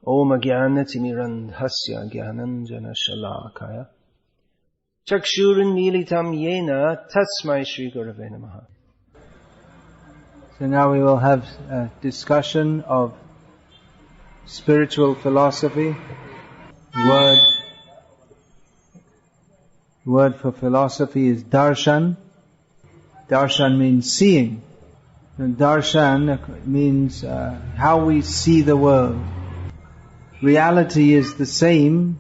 Om Jnanatimirandhasya Jnananjana Shalakaya Chakshurunmilitam Yena Tasmai Shri Gurave Namaha. So now we will have a discussion of spiritual philosophy. Word for philosophy is darshan. Darshan means seeing. And darshan means how we see the world. Reality is the same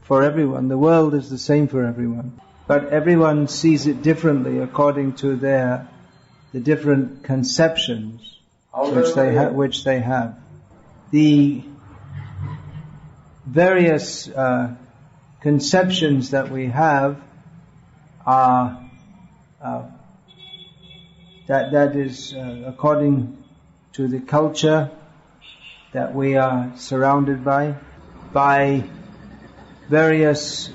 for everyone. The world is the same for everyone. But everyone sees it differently according to the different conceptions which they have. The various conceptions that we have are that is according to the culture that we are surrounded by various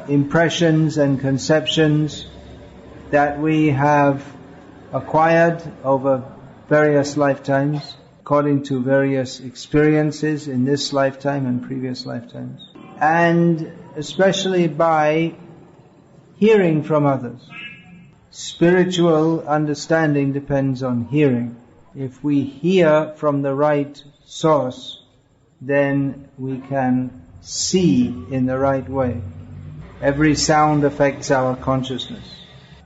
impressions and conceptions that we have acquired over various lifetimes, according to various experiences in this lifetime and previous lifetimes, and especially by hearing from others. Spiritual understanding depends on hearing. If we hear from the right source, then we can see in the right way. Every sound affects our consciousness.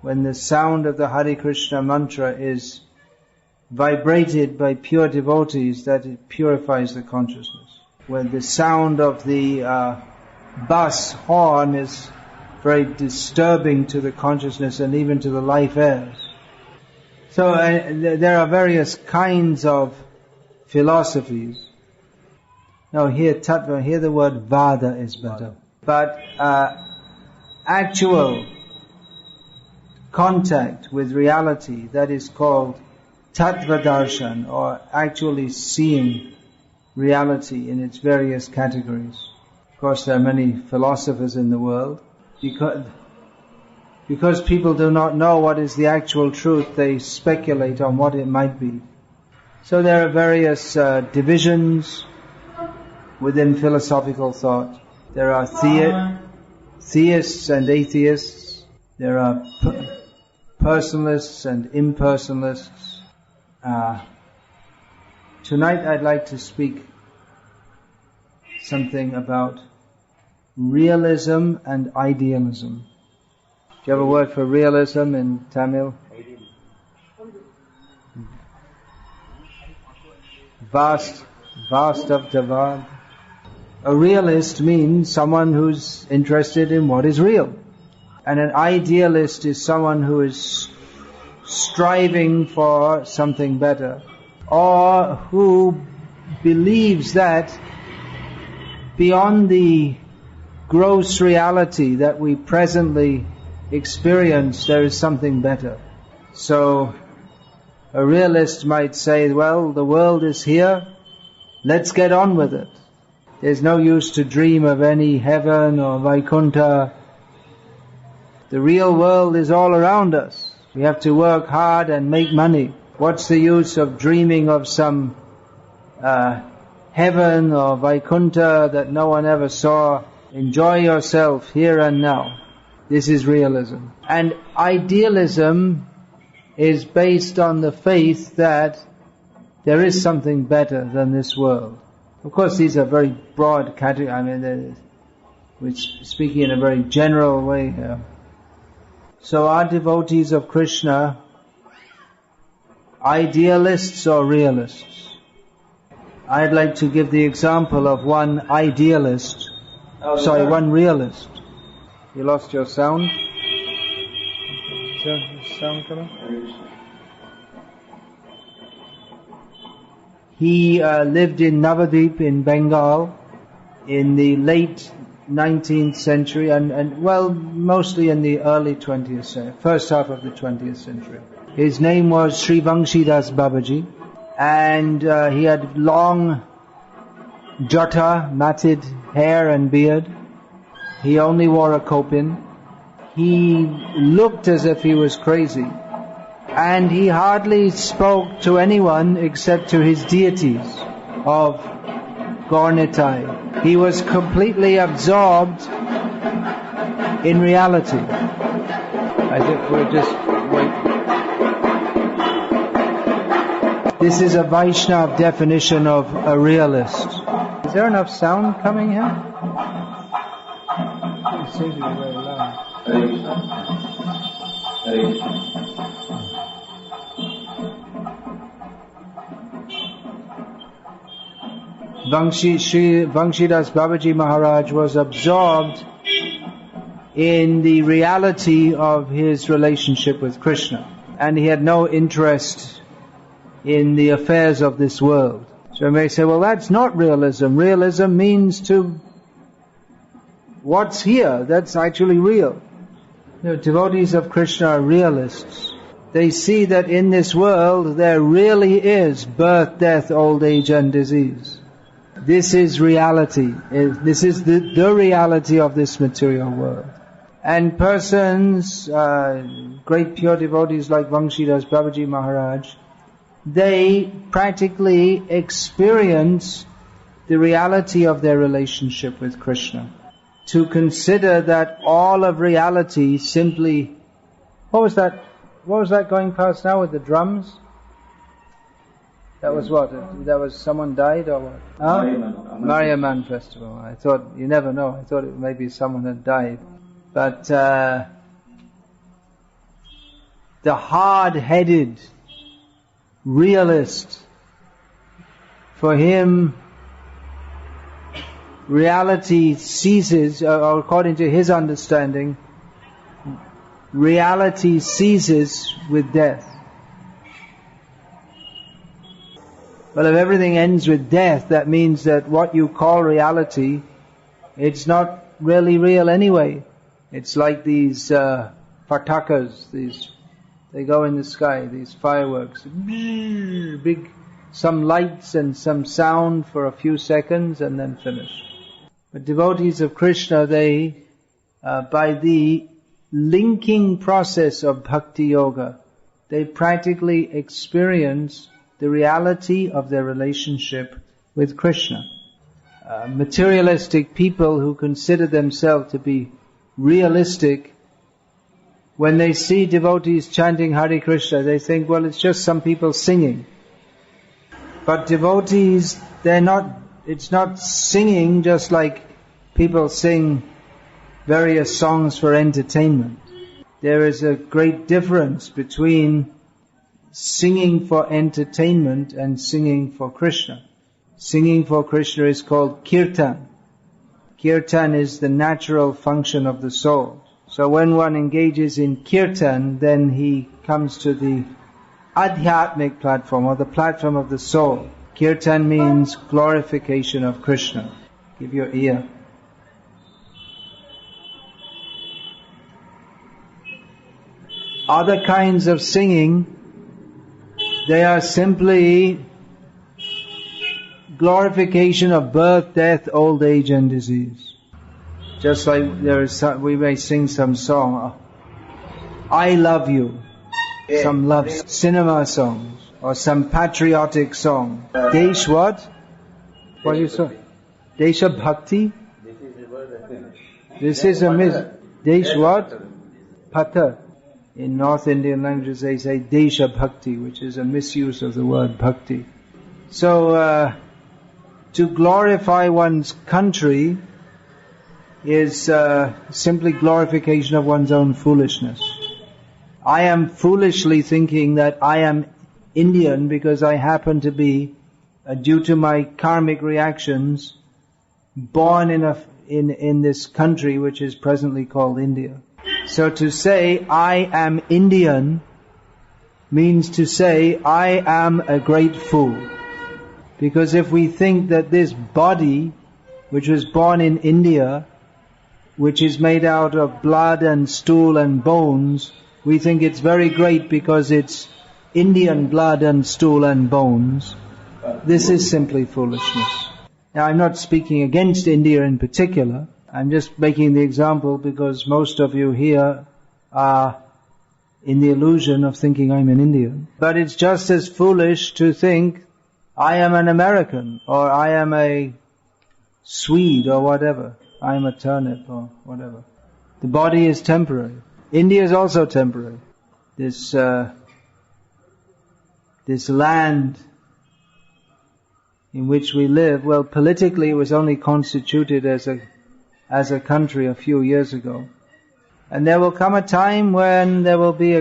When the sound of the Hare Krishna mantra is vibrated by pure devotees, that it purifies the consciousness. When the sound of the bus horn is very disturbing to the consciousness and even to the life airs. So there are various kinds of philosophies. Now here the word vada is better. But actual contact with reality, that is called tattva darshan, or actually seeing reality in its various categories. Of course, there are many philosophers in the world. Because people do not know what is the actual truth, they speculate on what it might be. So there are various divisions within philosophical thought. There are theists and atheists. There are personalists and impersonalists. Tonight I'd like to speak something about realism and idealism. Do you have a word for realism in Tamil? Vast of the vast. A realist means someone who's interested in what is real. And an idealist is someone who is striving for something better, or who believes that beyond the gross reality that we presently experience, there is something better. So a realist might say, well, the world is here, let's get on with it. There's no use to dream of any heaven or Vaikuntha. The real world is all around us. We have to work hard and make money. What's the use of dreaming of some heaven or Vaikuntha that no one ever saw? Enjoy yourself here and now. This is realism. And idealism is based on the faith that there is something better than this world. Of course, these are very broad categories. We're speaking in a very general way here. So are devotees of Krishna idealists or realists? I'd like to give the example of one idealist. One realist. You lost your sound? Is there sound coming? He lived in Navadvip in Bengal in the late 19th century and mostly in the early 20th century, first half of the 20th century. His name was Sri Vangshidas Babaji, and he had long jata, matted hair and beard. He only wore a kopin. He looked as if he was crazy, and he hardly spoke to anyone except to his deities of Gornitai. He was completely absorbed in reality. I think we're just wait. This is a Vaishnava definition of a realist. Is there enough sound coming here? It seems to be very loud. Vangshidas Babaji Maharaj was absorbed in the reality of his relationship with Krishna, and he had no interest in the affairs of this world. So you may say, well, that's not realism. Realism means to what's here, that's actually real. Devotees of Krishna are realists. They see that in this world there really is birth, death, old age and disease. This is reality. This is the reality of this material world. And persons, great pure devotees like Vangshidas Babaji Maharaj, they practically experience the reality of their relationship with Krishna. To consider that all of reality simply... What was that going past now with the drums? That was what? That was someone died or what? Huh? Mariaman Festival. I thought, you never know, I thought it maybe someone had died. But the hard-headed realist, for him, reality ceases, or according to his understanding, reality ceases with death. Well, if everything ends with death, that means that what you call reality, it's not really real anyway. It's like these patakas, they go in the sky, these fireworks, big, some lights and some sound for a few seconds and then finish. But devotees of Krishna, they, by the linking process of bhakti yoga, they practically experience the reality of their relationship with Krishna. Materialistic people who consider themselves to be realistic, when they see devotees chanting Hare Krishna, they think, well, it's just some people singing. But devotees, it's not singing just like people sing various songs for entertainment. There is a great difference between singing for entertainment and singing for Krishna. Singing for Krishna is called kirtan. Kirtan is the natural function of the soul. So when one engages in kirtan, then he comes to the adhyatmic platform, or the platform of the soul. Kirtan means glorification of Krishna. Give your ear. Other kinds of singing, they are simply glorification of birth, death, old age and disease. Just like we may sing some song, I love you, some love cinema songs, or some patriotic song. Desh what? What you say? Desha Bhakti? This is a Desh what? Pata. In North Indian languages they say Desha Bhakti, which is a misuse of the word Bhakti. So, to glorify one's country is simply glorification of one's own foolishness. I am foolishly thinking that I am Indian because I happen to be, due to my karmic reactions, born in this country which is presently called India. So to say I am Indian means to say I am a great fool. Because if we think that this body, which was born in India, which is made out of blood and stool and bones, we think it's very great because it's Indian blood and stool and bones. This is simply foolishness. Now I'm not speaking against India in particular. I'm just making the example because most of you here are in the illusion of thinking I'm an Indian. But it's just as foolish to think I am an American, or I am a swede or whatever. I'm a turnip or whatever. The body is temporary. India is also temporary. This land in which we live, well, politically it was only constituted as a country a few years ago. And there will come a time when there will be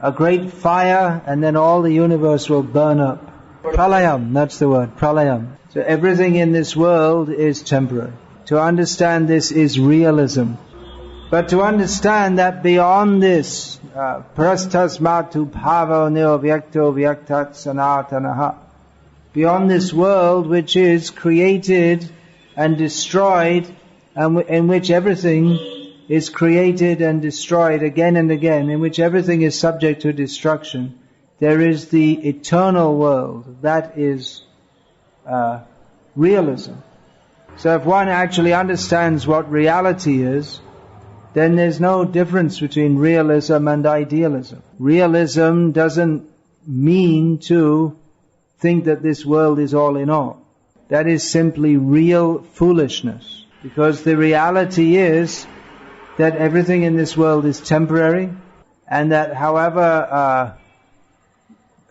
a great fire, and then all the universe will burn up. Pralayam, that's the word, pralayam. So everything in this world is temporary. To understand this is realism. But to understand that beyond this, prastasmatu bhavo nirvyakto vyaktat sanatanaha, beyond this world which is created and destroyed, and in which everything is created and destroyed again and again, in which everything is subject to destruction, there is the eternal world. That is realism. So if one actually understands what reality is, then there's no difference between realism and idealism. Realism doesn't mean to think that this world is all in all. That is simply real foolishness. Because the reality is that everything in this world is temporary, and that however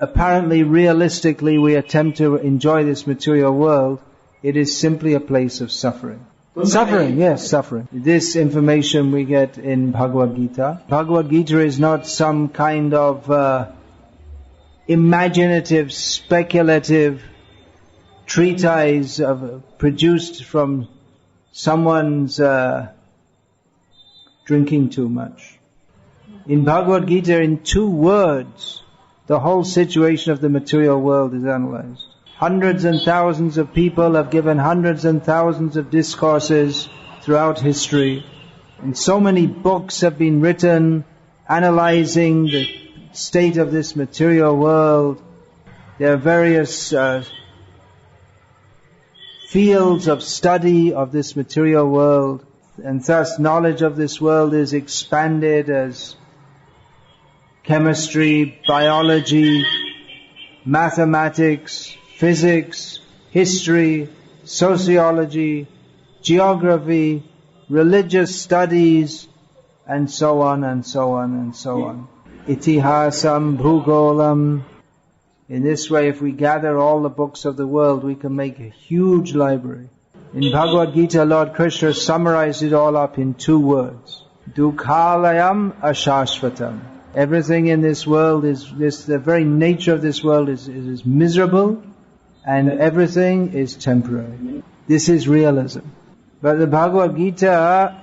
apparently realistically we attempt to enjoy this material world, it is simply a place of suffering. Suffering, yes, suffering. This information we get in Bhagavad Gita. Bhagavad Gita is not some kind of imaginative, speculative treatise produced from someone's drinking too much. In Bhagavad Gita, in 2 words, the whole situation of the material world is analyzed. Hundreds and thousands of people have given hundreds and thousands of discourses throughout history. And so many books have been written analyzing the state of this material world. There are various fields of study of this material world, and thus knowledge of this world is expanded as chemistry, biology, mathematics, physics, history, sociology, geography, religious studies, and so on and so on and so on. Itihasam, bhugolam. In this way, if we gather all the books of the world, we can make a huge library. In Bhagavad Gita, Lord Krishna summarized it all up in 2 words. Dukhalayam ashashvatam. Everything in this world the very nature of this world is miserable, and everything is temporary. This is realism. But the Bhagavad Gita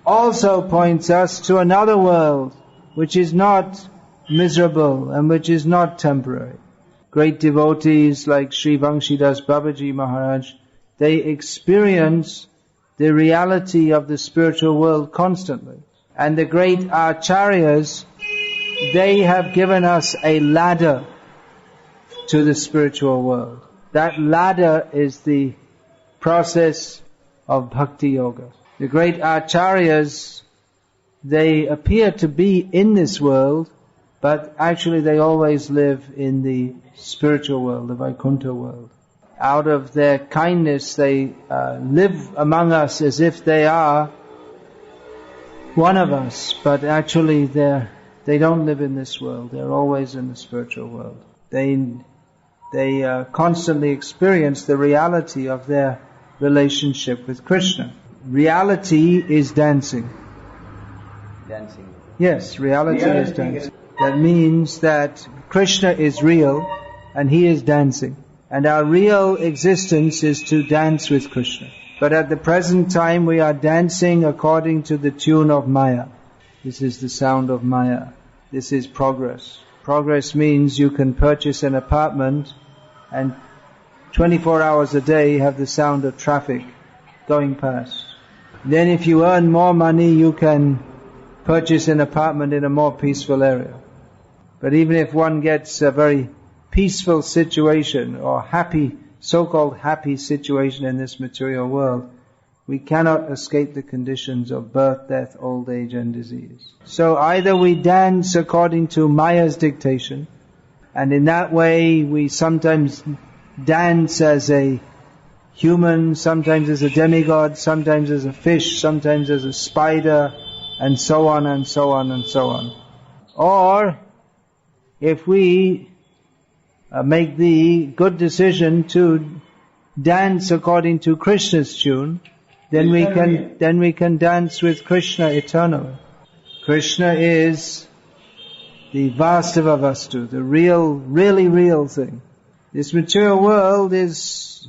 also points us to another world, which is not miserable and which is not temporary. Great devotees like Sri Vangshidas Babaji Maharaj, they experience the reality of the spiritual world constantly. And the great acharyas, they have given us a ladder to the spiritual world. That ladder is the process of Bhakti Yoga. The great acharyas, they appear to be in this world, but actually they always live in the spiritual world, the Vaikuntha world. Out of their kindness, they live among us as if they are one of us, but actually they don't live in this world. They're always in the spiritual world. They constantly experience the reality of their relationship with Krishna. Reality is dancing. Dancing. Yes, reality is dancing. That means that Krishna is real and He is dancing. And our real existence is to dance with Krishna. But at the present time we are dancing according to the tune of Maya. This is the sound of Maya. This is progress. Progress means you can purchase an apartment and 24 hours a day have the sound of traffic going past. Then if you earn more money, you can purchase an apartment in a more peaceful area. But even if one gets a very peaceful situation or happy, so-called happy situation in this material world, we cannot escape the conditions of birth, death, old age and disease. So either we dance according to Maya's dictation, and in that way we sometimes dance as a human, sometimes as a demigod, sometimes as a fish, sometimes as a spider, and so on and so on and so on. Or, if we make the good decision to dance according to Krishna's tune, then we can dance with Krishna eternally. Krishna is the vastava vastu, the really real thing. This material world is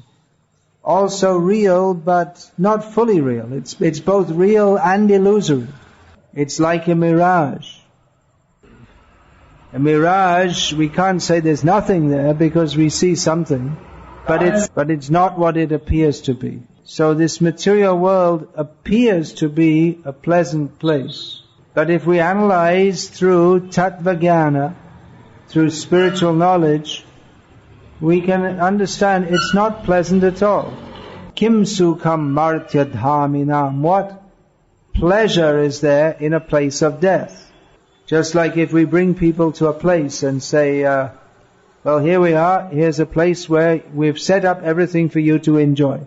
also real, but not fully real. It's both real and illusory. It's like a mirage. A mirage, we can't say there's nothing there because we see something, but it's not what it appears to be. So this material world appears to be a pleasant place. But if we analyze through tattva jnana, through spiritual knowledge, we can understand it's not pleasant at all. Kim sukham martya dhaminam. What pleasure is there in a place of death? Just like if we bring people to a place and say, well, here we are, here's a place where we've set up everything for you to enjoy.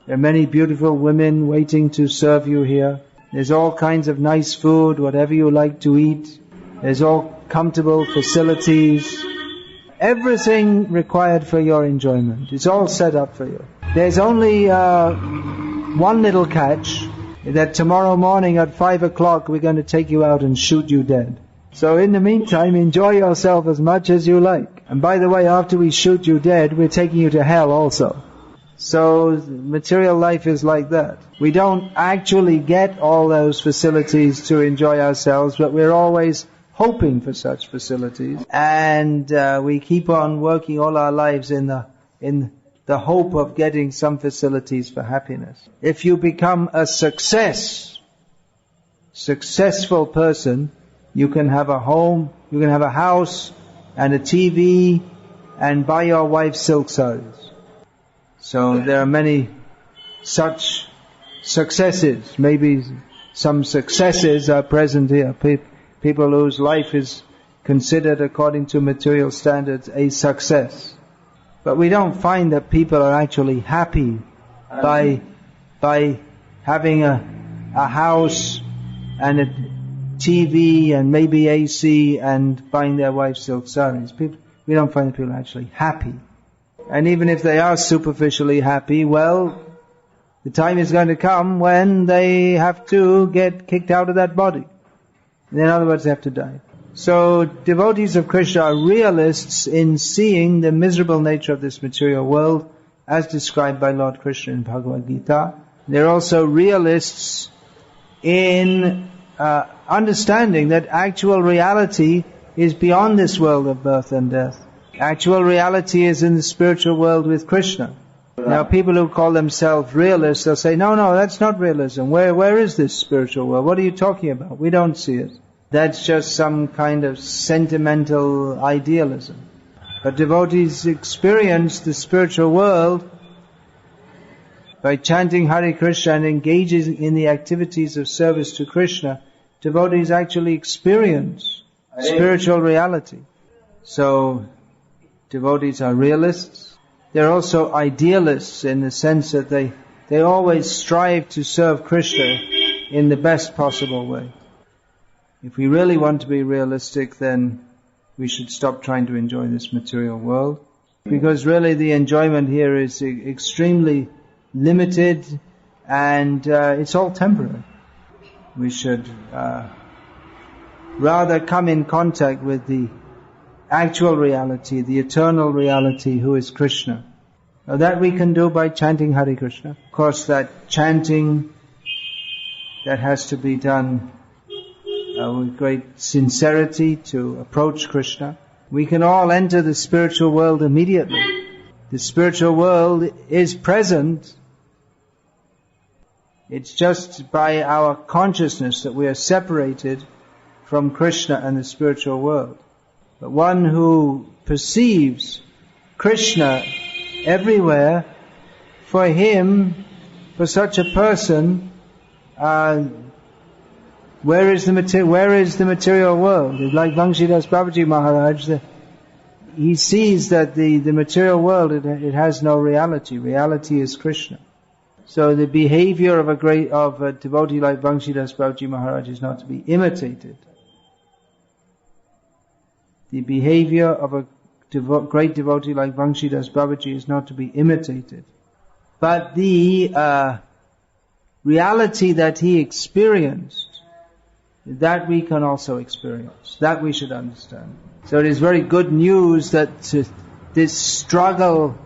There are many beautiful women waiting to serve you here. There's all kinds of nice food, whatever you like to eat. There's all comfortable facilities. Everything required for your enjoyment. It's all set up for you. There's only one little catch, that tomorrow morning at 5 o'clock we're going to take you out and shoot you dead. So in the meantime, enjoy yourself as much as you like. And by the way, after we shoot you dead, we're taking you to hell also. So material life is like that. We don't actually get all those facilities to enjoy ourselves, but we're always hoping for such facilities. And we keep on working all our lives in the hope of getting some facilities for happiness. If you become a successful person, you can have a home, you can have a house and a TV and buy your wife silk sarees. So there are many such successes. Maybe some successes are present here. People whose life is considered according to material standards a success. But we don't find that people are actually happy by having a house and a TV and maybe AC and buying their wife silk sarees. We don't find that people are actually happy. And even if they are superficially happy, well, the time is going to come when they have to get kicked out of that body. In other words, they have to die. So devotees of Krishna are realists in seeing the miserable nature of this material world as described by Lord Krishna in Bhagavad Gita. They're also realists in understanding that actual reality is beyond this world of birth and death. Actual reality is in the spiritual world with Krishna. Now people who call themselves realists, they'll say, no, that's not realism. Where is this spiritual world? What are you talking about? We don't see it. That's just some kind of sentimental idealism. But devotees experience the spiritual world by chanting Hare Krishna and engaging in the activities of service to Krishna. Devotees actually experience spiritual reality. So, devotees are realists. They're also idealists in the sense that they always strive to serve Krishna in the best possible way. If we really want to be realistic, then we should stop trying to enjoy this material world. Because really the enjoyment here is extremely limited and it's all temporary. We should rather come in contact with the actual reality, the eternal reality, who is Krishna. Now that we can do by chanting Hare Krishna. Of course, that chanting, that has to be done with great sincerity to approach Krishna. We can all enter the spiritual world immediately. The spiritual world is present. It's just by our consciousness that we are separated from Krishna and the spiritual world. But one who perceives Krishna everywhere, for him, for such a person, where is the material world? It's like Vangshidas Babaji Maharaj, he sees that the material world, it has no reality. Reality is Krishna. So the behavior of a devotee like Bhangshidas Babaji Maharaj is not to be imitated. The behavior of a great devotee like Bhangshidas Babaji is not to be imitated. But the reality that he experienced, that we can also experience. That we should understand. So it is very good news that this struggle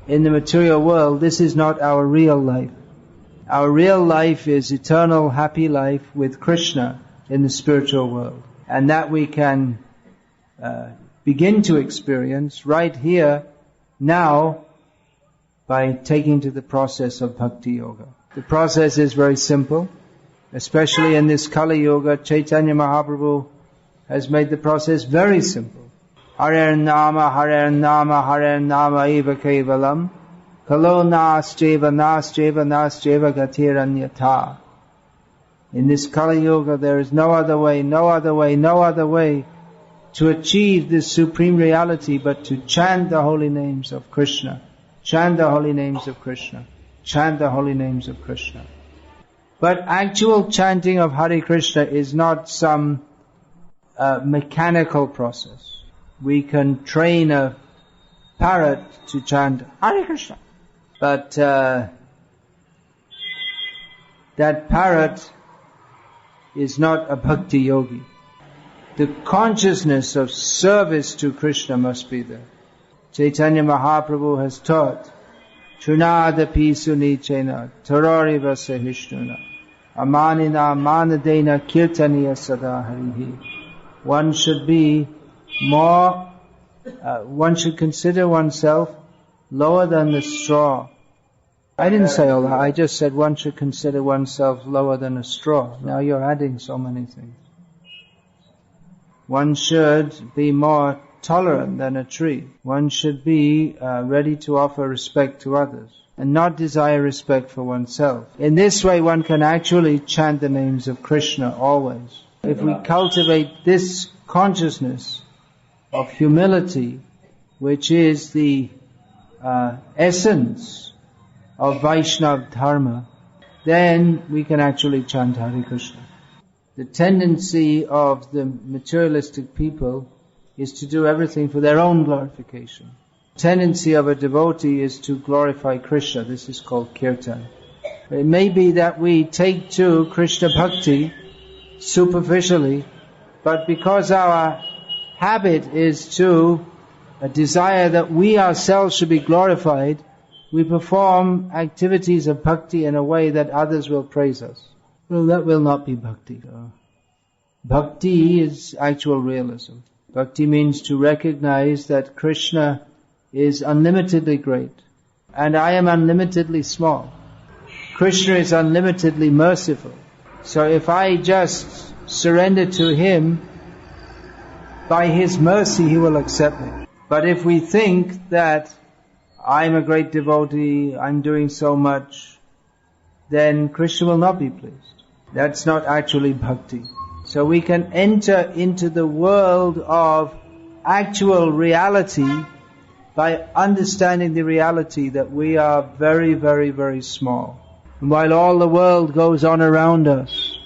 in the material world, this is not our real life. Our real life is eternal happy life with Krishna in the spiritual world. And that we can begin to experience right here, now, by taking to the process of Bhakti Yoga. The process is very simple, especially in this Kali Yoga. Chaitanya Mahaprabhu has made the process very simple. Hare Nama, Hare Nama, Hare Nama eva kevalam, kalo nascheva, nascheva, nascheva gatiranyata. In this Kali Yoga there is no other way, no other way, no other way to achieve this supreme reality but to chant the holy names of Krishna. Chant the holy names of Krishna. Chant the holy names of Krishna. But actual chanting of Hare Krishna is not some mechanical process. We can train a parrot to chant Hare Krishna. But that parrot is not a bhakti yogi. The consciousness of service to Krishna must be there. Chaitanya Mahaprabhu has taught, Chunadapi sunichena, tarariva sahishnuna, amanina manadena kirtaniya sada harihi. One should be one should consider oneself lower than the straw. I didn't say all that, I just said one should consider oneself lower than a straw. Now you're adding so many things. One should be more tolerant than a tree. One should be ready to offer respect to others and not desire respect for oneself. In this way one can actually chant the names of Krishna always. If we cultivate this consciousness of humility, which is the essence of Vaishnava Dharma, then we can actually chant Hare Krishna. The tendency of the materialistic people is to do everything for their own glorification. The tendency of a devotee is to glorify Krishna. This is called kirtan. It may be that we take to Krishna Bhakti superficially, but because our habit is to a desire that we ourselves should be glorified, we perform activities of bhakti in a way that others will praise us. Well, that will not be bhakti. Bhakti is actual realism. Bhakti means to recognize that Krishna is unlimitedly great and I am unlimitedly small. Krishna is unlimitedly merciful. So if I just surrender to Him, by His mercy He will accept me. But if we think that I'm a great devotee, I'm doing so much, then Krishna will not be pleased. That's not actually bhakti. So we can enter into the world of actual reality by understanding the reality that we are very, very, very small. And while all the world goes on around us,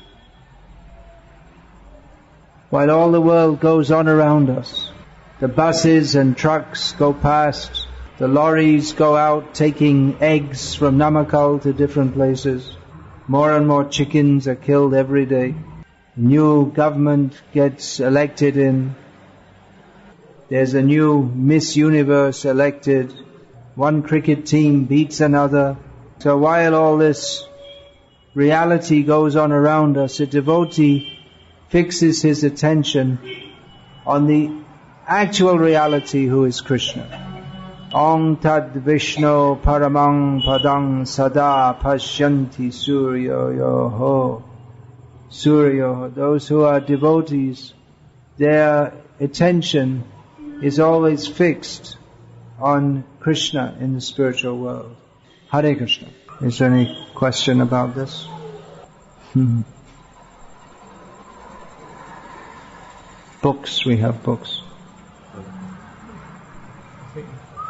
the buses and trucks go past, the lorries go out taking eggs from Namakkal to different places. More and more chickens are killed every day. New government gets elected in. There's a new Miss Universe elected. One cricket team beats another. So while all this reality goes on around us, a devotee fixes his attention on the actual reality who is Krishna. Om Tad Vishnu Paramang Padang Sada Pashyanti Suryoyoho. Suryoho. Those who are devotees, their attention is always fixed on Krishna in the spiritual world. Hare Krishna. Is there any question about this? Books, we have books.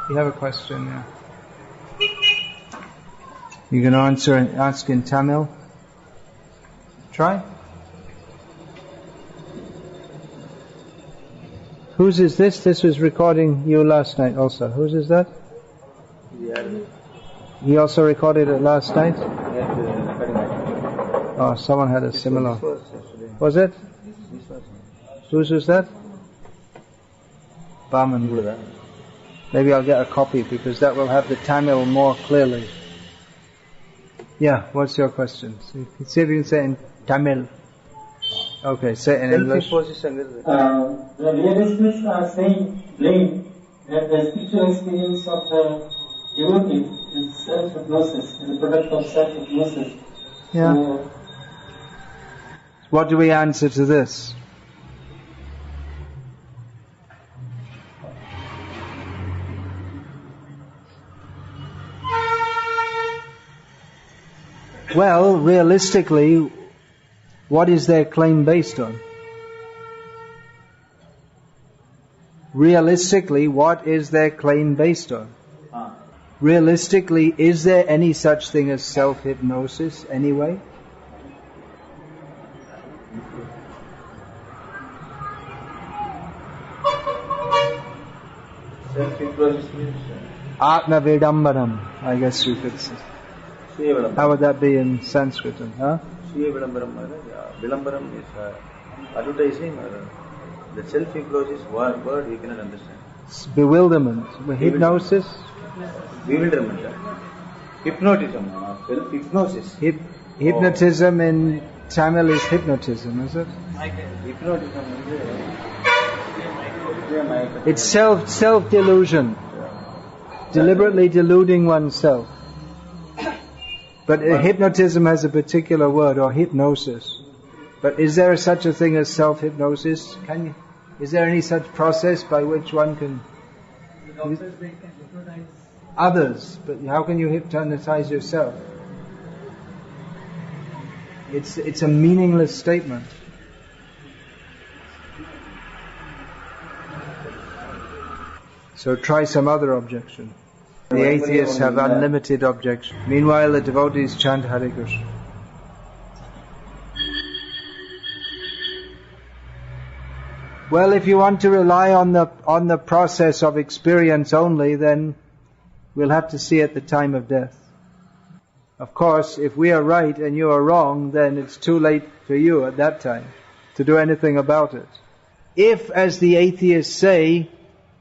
You have a question, yeah. You can ask in Tamil. Try. Whose is this? This was recording you last night also. Whose is that? He also recorded it last night? Oh, someone had a similar. Was it? Whose was that? Baman. Maybe I'll get a copy because that will have the Tamil more clearly. Yeah, what's your question? See if you can say it in Tamil. Okay, say it in English. The realists are saying that the spiritual experience of the devotee is self-hypnosis, the product of self-hypnosis. Yeah. So, what do we answer to this? Well, realistically, what is their claim based on? Realistically, what is their claim based on? Realistically, is there any such thing as self-hypnosis anyway? Self-hypnosis means Atma Vedambaram, I guess you could say. How would that be in Sanskrit? Huh? Vilambaram is advertising or the self-hypnosis word we cannot understand. It's bewilderment. Hypnosis? Bewilderment. Hypnotism. Self-hypnosis. Hypnotism in Tamil is hypnotism, is it? Hypnotism is It's self-delusion. Deliberately deluding oneself. But hypnotism has a particular word, or hypnosis. But is there such a thing as self-hypnosis? Is there any such process by which one can... Others, but how can you hypnotize yourself? It's a meaningless statement. So try some other objection. The atheists have unlimited objection. Meanwhile, the devotees chant Hare Krishna. Well, if you want to rely on the process of experience only, then we'll have to see at the time of death. Of course, if we are right and you are wrong, then it's too late for you at that time to do anything about it. If, as the atheists say,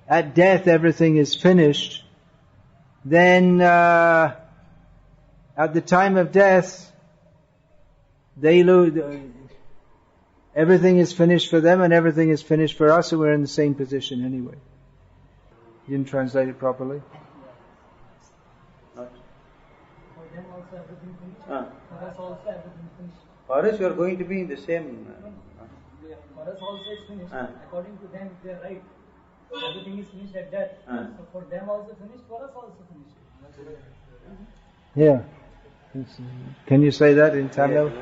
at death everything is finished, then at the time of death, they lose. Everything is finished for them and everything is finished for us, and we're in the same position anyway. You didn't translate it properly? for them also everything finished. For us also everything finished. For us, you are going to be in the same. For us also it's finished. According to them, they are right. Everything is finished at death. So for them also finished, for us also finished. Yeah. Can you say that in Tamil?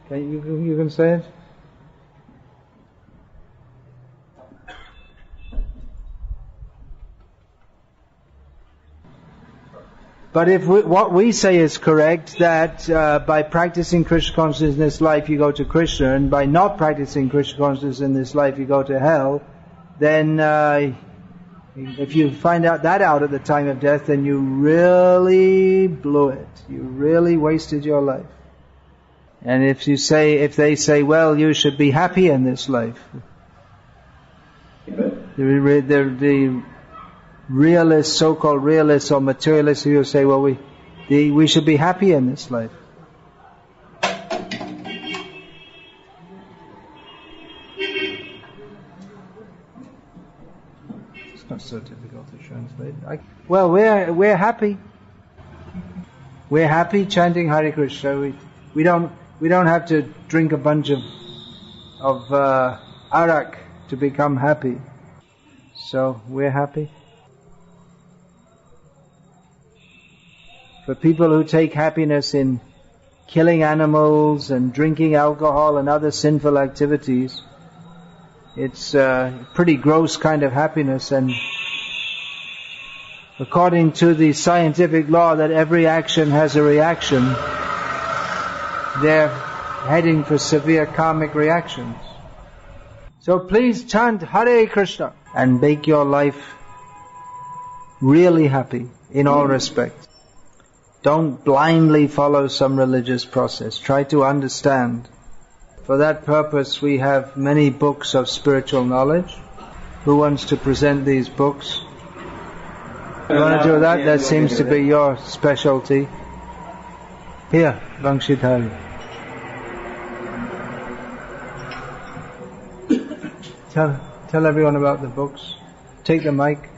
You can say it? But if what we say is correct, that by practicing Krishna consciousness in this life you go to Krishna, and by not practicing Krishna consciousness in this life you go to hell, then if you find out at the time of death, then you really blew it. You really wasted your life. And if they say, well, you should be happy in this life, the realists, so-called realists or materialists, who say, well, we should be happy in this life. It's not so difficult to translate. Well, we're happy. We're happy chanting Hare Krishna. We don't have to drink a bunch of arak to become happy. So we're happy. For people who take happiness in killing animals and drinking alcohol and other sinful activities. It's a pretty gross kind of happiness, and according to the scientific law that every action has a reaction, they're heading for severe karmic reactions. So please chant Hare Krishna and make your life really happy in all respects. Don't blindly follow some religious process. Try to understand. For that purpose we have many books of spiritual knowledge. Who wants to present these books? You want to do that? That seems to be your specialty. Here, Vangshithari. Tell everyone about the books. Take the mic.